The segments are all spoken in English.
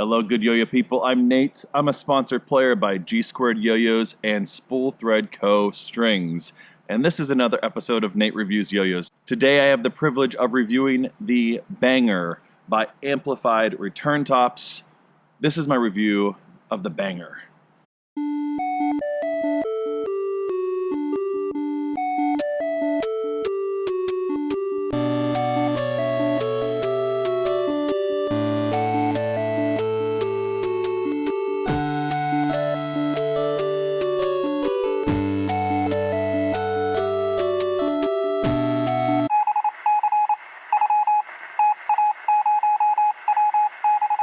Hello, good yo-yo people. I'm Nate. I'm a sponsored player by Squared YoYos and Spool Thread Co. Strings. And this is another episode of Nate Reviews Yo-Yos. Today I have the privilege of reviewing the Banger by Amplified Return Tops. This is my review of the Banger.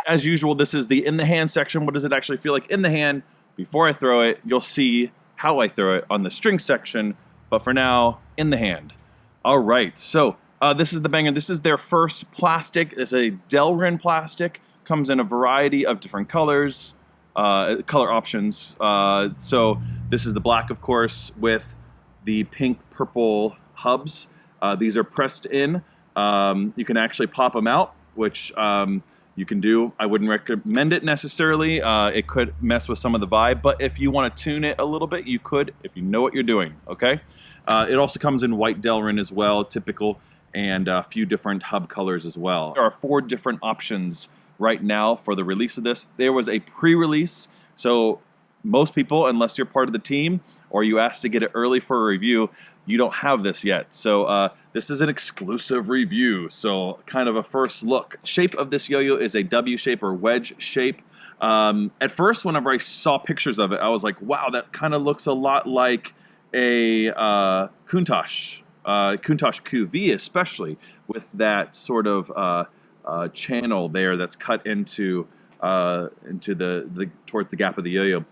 As usual, this is the in the hand section. What does it actually feel like in the hand? Before I throw it, you'll see how I throw it on the string section. But for now, in the hand. All right, so this is the Banger. This is their first plastic. It's a Delrin plastic. Comes in a variety of different colors, color options. So this is the black, of course, with the pink purple hubs. These are pressed in. You can actually pop them out, which you can do. I wouldn't recommend it necessarily. It could mess with some of the vibe, but if you want to tune it a little bit, you could if you know what you're doing, okay? It also comes in white Delrin as well, typical, and a few different hub colors as well. There are 4 different options right now for the release of this. There was a pre-release, so most people, unless you're part of the team or you asked to get it early for a review, you don't have this yet. So this is an exclusive review, so kind of a first look. Shape of this yo-yo is a W shape or wedge shape. At first, whenever I saw pictures of it, I was like, wow, that kind of looks a lot like a Countach QV, especially with that sort of channel there that's cut into towards the gap of the yo-yo.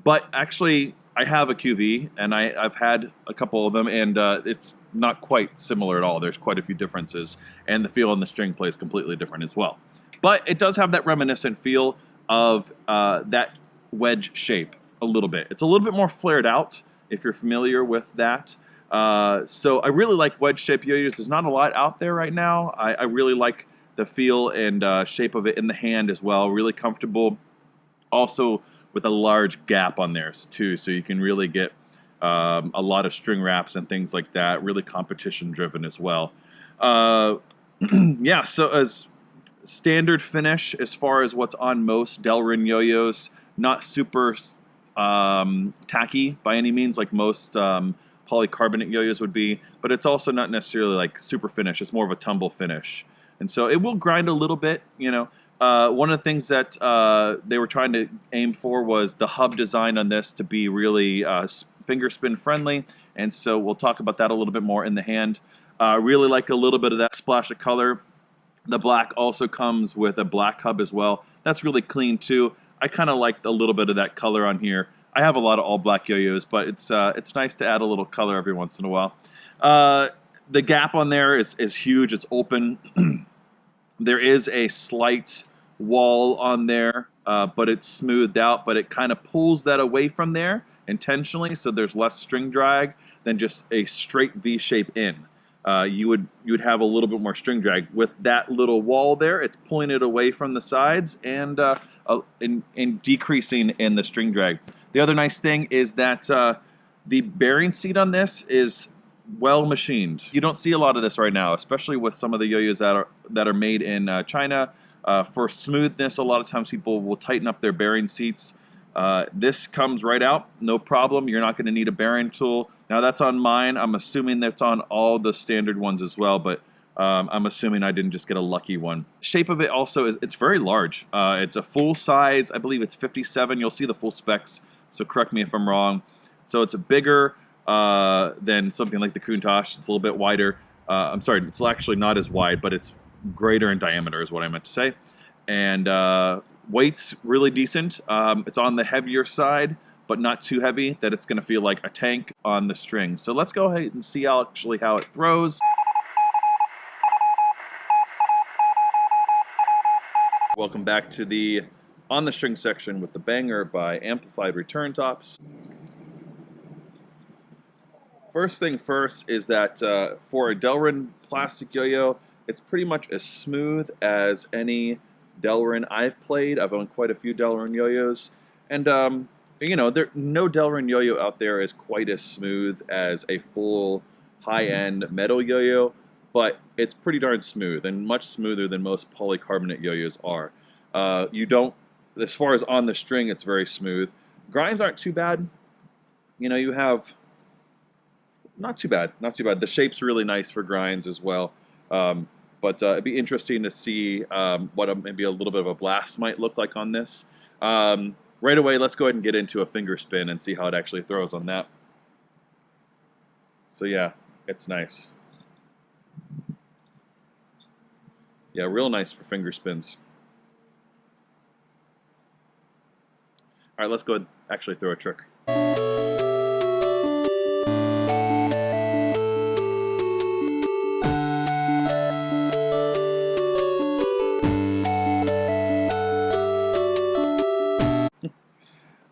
But actually, I have a QV, and I've had a couple of them, and it's not quite similar at all. There's quite a few differences, and the feel on the string play is completely different as well. But it does have that reminiscent feel of that wedge shape a little bit. It's a little bit more flared out, if you're familiar with that. So I really like wedge shape yo-yos. There's not a lot out there right now. I really like the feel and shape of it in the hand as well. Really comfortable. Also, with a large gap on there too, so you can really get a lot of string wraps and things like that. Really competition driven as well. Yeah, so as standard finish as far as what's on most Delrin yo-yos, not super tacky by any means like most polycarbonate yo-yos would be, but it's also not necessarily like super finish. It's more of a tumble finish, and so it will grind a little bit, you know. One of the things that they were trying to aim for was the hub design on this to be really finger spin friendly, and so we'll talk about that a little bit more in the hand. Really like a little bit of that splash of color. The black also comes with a black hub as well. That's really clean too. I kind of like a little bit of that color on here. I have a lot of all black yo-yos, but it's nice to add a little color every once in a while. The gap on there is huge. It's open. There is a slight wall on there, but it's smoothed out, but it kind of pulls that away from there intentionally, so there's less string drag than just a straight V shape in. You would have a little bit more string drag. With that little wall there, it's pulling it away from the sides and decreasing in the string drag. The other nice thing is that the bearing seat on this is well machined. You don't see a lot of this right now, especially with some of the yo-yos that are made in China. For smoothness, a lot of times people will tighten up their bearing seats. This comes right out, no problem. You're not going to need a bearing tool. Now that's on mine. I'm assuming that's on all the standard ones as well, but I'm assuming I didn't just get a lucky one. Shape of it also is it's very large. It's a full size. I believe it's 57. You'll see the full specs, so correct me if I'm wrong. So it's a bigger than something like the Countach. It's a little bit wider. I'm sorry, it's actually not as wide, but it's greater in diameter is what I meant to say. And weight's really decent. It's on the heavier side, but not too heavy that it's going to feel like a tank on the string. So let's go ahead and see how it throws. Welcome back to the on the string section with the Banger by Amplified Return Tops. First thing first is that for a Delrin plastic yo-yo, it's pretty much as smooth as any Delrin I've played. I've owned quite a few Delrin yo-yos, and you know, no Delrin yo-yo out there is quite as smooth as a full high-end metal yo-yo, but it's pretty darn smooth and much smoother than most polycarbonate yo-yos are. You don't, as far as on the string, it's very smooth. Grinds aren't too bad. You know, you have not too bad, not too bad. The shape's really nice for grinds as well. But it'd be interesting to see what maybe a little bit of a blast might look like on this. Right away, let's go ahead and get into a finger spin and see how it actually throws on that. So yeah, it's nice. Yeah, real nice for finger spins. All right, let's go ahead and actually throw a trick.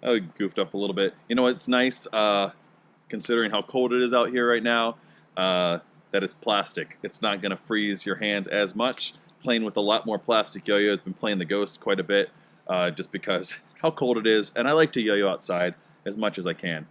I goofed up a little bit. You know, it's nice, considering how cold it is out here right now, that it's plastic. It's not going to freeze your hands as much. Playing with a lot more plastic yo-yos. Been playing the Ghost quite a bit, just because how cold it is, and I like to yo-yo outside as much as I can.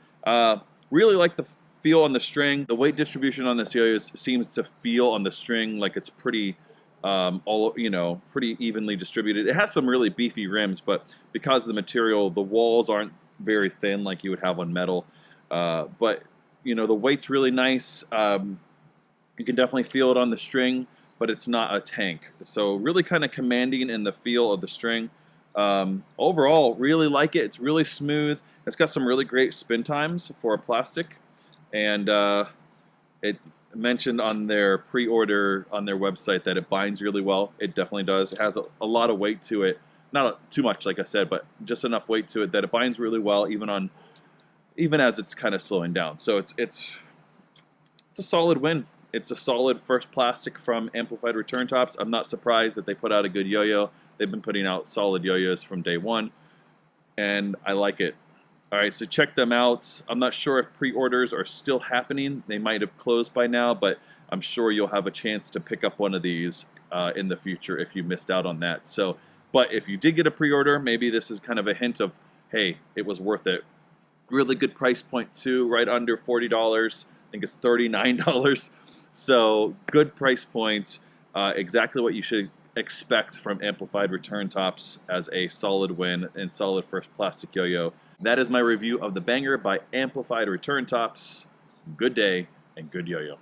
Really like the feel on the string. The weight distribution on this yo-yo seems to feel on the string like it's pretty pretty evenly distributed. It has some really beefy rims, but because of the material, the walls aren't very thin like you would have on metal. But you know, the weight's really nice. You can definitely feel it on the string, but it's not a tank. So really kind of commanding in the feel of the string. Overall, really like it. It's really smooth. It's got some really great spin times for a plastic, and it mentioned on their pre-order on their website that it binds really well. It definitely does. It has a lot of weight to it. Not too much, like I said, but just enough weight to it that it binds really well, even as it's kind of slowing down. So it's a solid win. It's a solid first plastic from Amplified Return Tops. I'm not surprised that they put out a good yo-yo. They've been putting out solid yo-yos from day one, and I like it. All right, so check them out. I'm not sure if pre-orders are still happening. They might have closed by now, but I'm sure you'll have a chance to pick up one of these in the future if you missed out on that. So, but if you did get a pre-order, maybe this is kind of a hint of, hey, it was worth it. Really good price point too, right under $40. I think it's $39. So good price point. Exactly what you should expect from Amplified Return Tops as a solid win and solid first plastic yo-yo. That is my review of the Banger by Amplified Return Tops. Good day and good yo-yo.